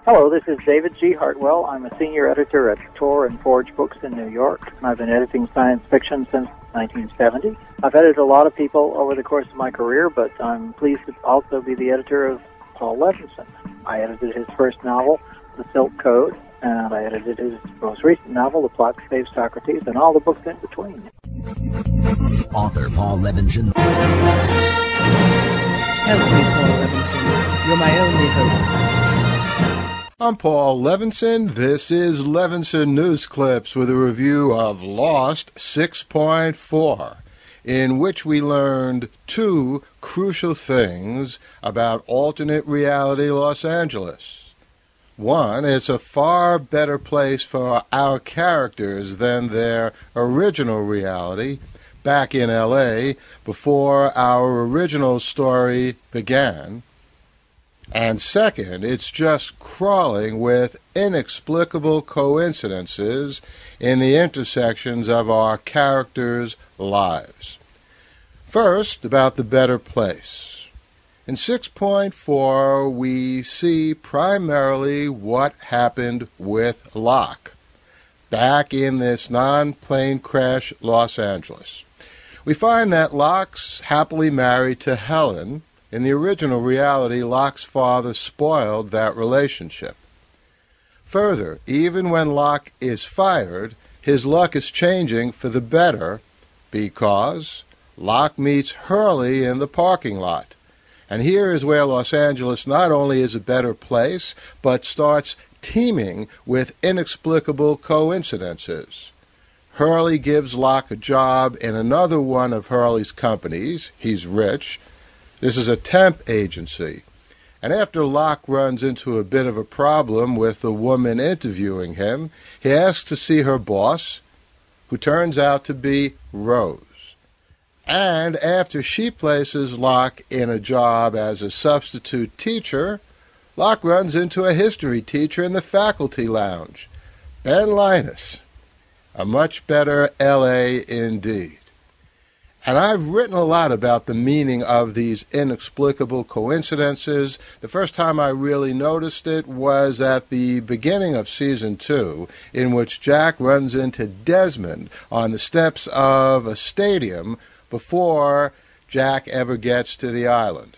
Hello, this is David G. Hartwell. I'm a senior editor at Tor and Forge Books in New York. I've been editing science fiction since 1970. I've edited a lot of people over the course of my career, but I'm pleased to also be the editor of Paul Levinson. I edited his first novel, The Silk Code, and I edited his most recent novel, The Plot to Save Socrates, and all the books in between. Author Paul Levinson. Help me, Paul Levinson. You're my only hope. I'm Paul Levinson. This is Levinson News Clips with a review of Lost 6.4, in which we learned two crucial things about alternate reality Los Angeles. One, it's a far better place for our characters than their original reality back in L.A. before our original story began. And second, it's just crawling with inexplicable coincidences in the intersections of our characters' lives. First, about the better place. In 6.4, we see primarily what happened with Locke back in this non-plane crash Los Angeles. We find that Locke's happily married to Helen. In the original reality, Locke's father spoiled that relationship. Further, even when Locke is fired, his luck is changing for the better because Locke meets Hurley in the parking lot. And here is where Los Angeles not only is a better place, but starts teeming with inexplicable coincidences. Hurley gives Locke a job in another one of Hurley's companies. He's rich. This is a temp agency, and after Locke runs into a bit of a problem with the woman interviewing him, he asks to see her boss, who turns out to be Rose. And after she places Locke in a job as a substitute teacher, Locke runs into a history teacher in the faculty lounge, Ben Linus. A much better L.A. indeed. And I've written a lot about the meaning of these inexplicable coincidences. The first time I really noticed it was at the beginning of Season 2, in which Jack runs into Desmond on the steps of a stadium before Jack ever gets to the island.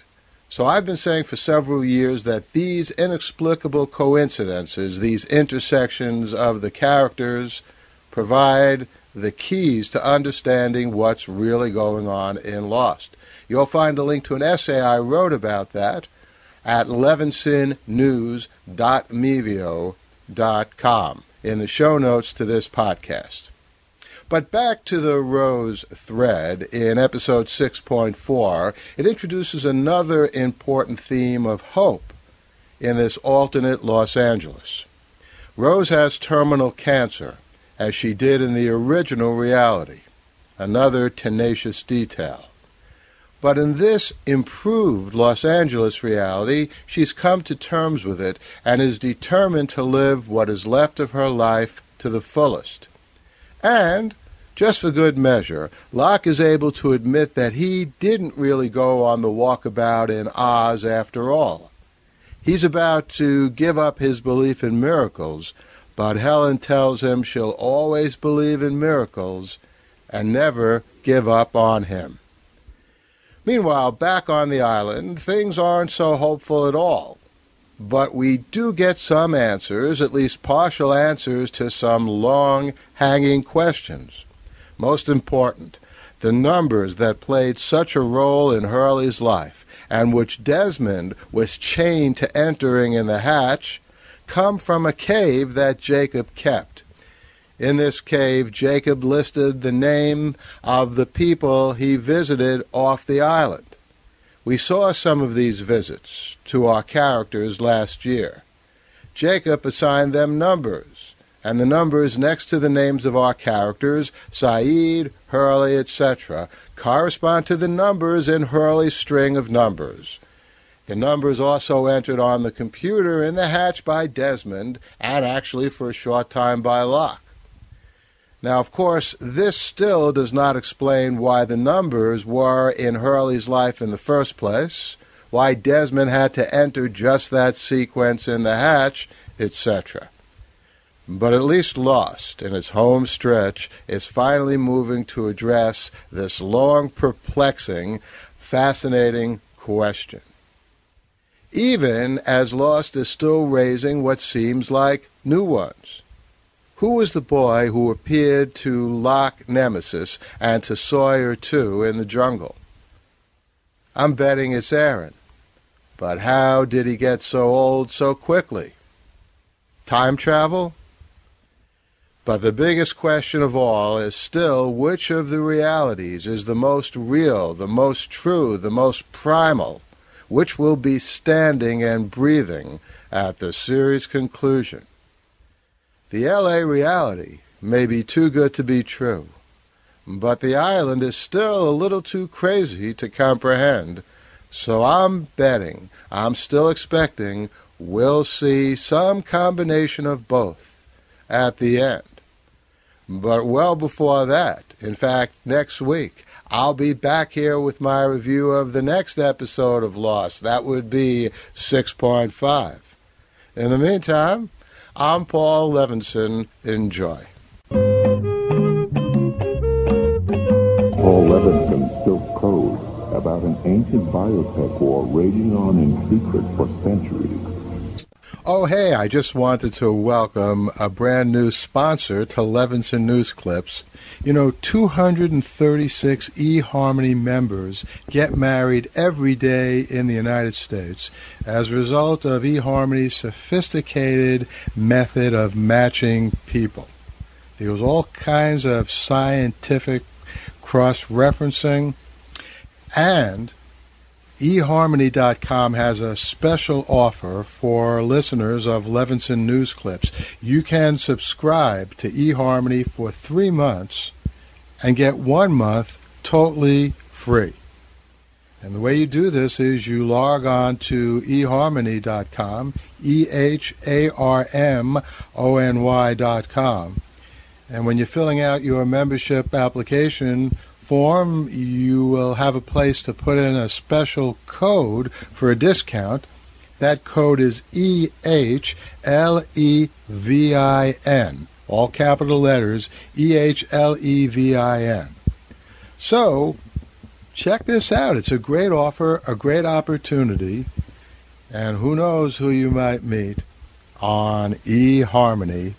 So I've been saying for several years that these inexplicable coincidences, these intersections of the characters, provide the keys to understanding what's really going on in Lost. You'll find a link to an essay I wrote about that at levinsonnews.mevio.com in the show notes to this podcast. But back to the Rose thread in episode 6.4, it introduces another important theme of hope in this alternate Los Angeles. Rose has terminal cancer, as she did in the original reality, another tenacious detail. But in this improved Los Angeles reality, she's come to terms with it and is determined to live what is left of her life to the fullest. And, just for good measure, Locke is able to admit that he didn't really go on the walkabout in Oz after all. He's about to give up his belief in miracles, but Helen tells him she'll always believe in miracles and never give up on him. Meanwhile, back on the island, things aren't so hopeful at all. But we do get some answers, at least partial answers, to some long-hanging questions. Most important, the numbers that played such a role in Hurley's life, and which Desmond was chained to entering in the hatch, come from a cave that Jacob kept. In this cave, Jacob listed the name of the people he visited off the island. We saw some of these visits to our characters last year. Jacob assigned them numbers, and the numbers next to the names of our characters, Saeed, Hurley, etc., correspond to the numbers in Hurley's string of numbers. The numbers also entered on the computer in the hatch by Desmond, and actually for a short time by Locke. Now, of course, this still does not explain why the numbers were in Hurley's life in the first place, why Desmond had to enter just that sequence in the hatch, etc. But at least Lost, in its home stretch, is finally moving to address this long, perplexing, fascinating question. Even as Lost is still raising what seems like new ones. Who was the boy who appeared to Locke Nemesis and to Sawyer too in the jungle? I'm betting it's Aaron. But how did he get so old so quickly? Time travel? But the biggest question of all is still which of the realities is the most real, the most true, the most primal, which will be standing and breathing at the series' conclusion. The L.A. reality may be too good to be true, but the island is still a little too crazy to comprehend, so I'm betting, I'm still expecting, we'll see some combination of both at the end. But well before that, in fact, next week, I'll be back here with my review of the next episode of Lost. That would be 6.5. In the meantime, I'm Paul Levinson. Enjoy. Paul Levinson Silk Code about an ancient biotech war raging on in secret for centuries. Oh, hey, I just wanted to welcome a brand new sponsor to Levinson News Clips. 236 eHarmony members get married every day in the United States as a result of eHarmony's sophisticated method of matching people. There was all kinds of scientific cross-referencing, and eHarmony.com has a special offer for listeners of Levinson News Clips. You can subscribe to eHarmony for 3 months and get 1 month totally free. And the way you do this is you log on to eHarmony.com, eHarmony.com, and when you're filling out your membership application form, you will have a place to put in a special code for a discount. That code is EHLEVIN, all capital letters, EHLEVIN. So, check this out. It's a great offer, a great opportunity, and who knows who you might meet on eHarmony.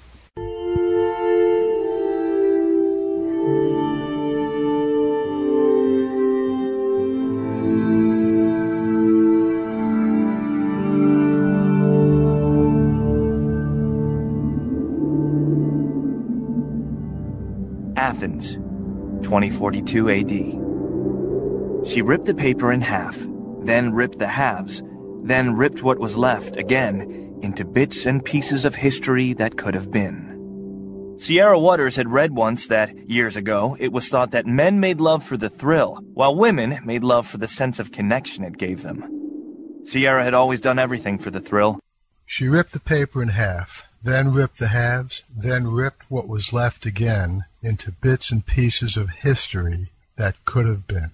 Athens, 2042 AD. She ripped the paper in half, then ripped the halves, then ripped what was left again into bits and pieces of history that could have been. Sierra Waters had read once that, years ago, it was thought that men made love for the thrill, while women made love for the sense of connection it gave them. Sierra had always done everything for the thrill. She ripped the paper in half, then ripped the halves, then ripped what was left again into bits and pieces of history that could have been.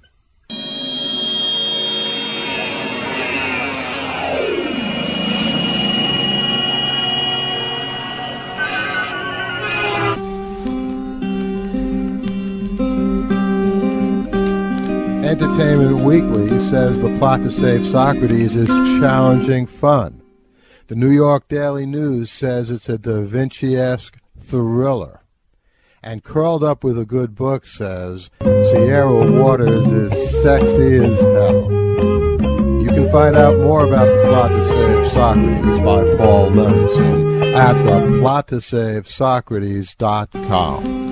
Entertainment Weekly says the plot to save Socrates is challenging fun. The New York Daily News says it's a Da Vinci-esque thriller. And Curled Up with a Good Book says Sierra Waters is sexy as hell. You can find out more about The Plot to Save Socrates by Paul Levinson at theplottosavesocrates.com.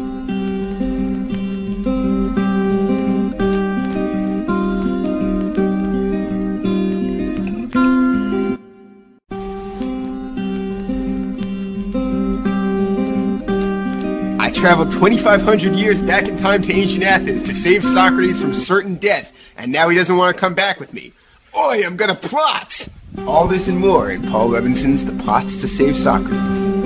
Traveled 2,500 years back in time to ancient Athens to save Socrates from certain death, and now he doesn't want to come back with me. Oi, I'm gonna plot! All this and more in Paul Levinson's The Plots to Save Socrates.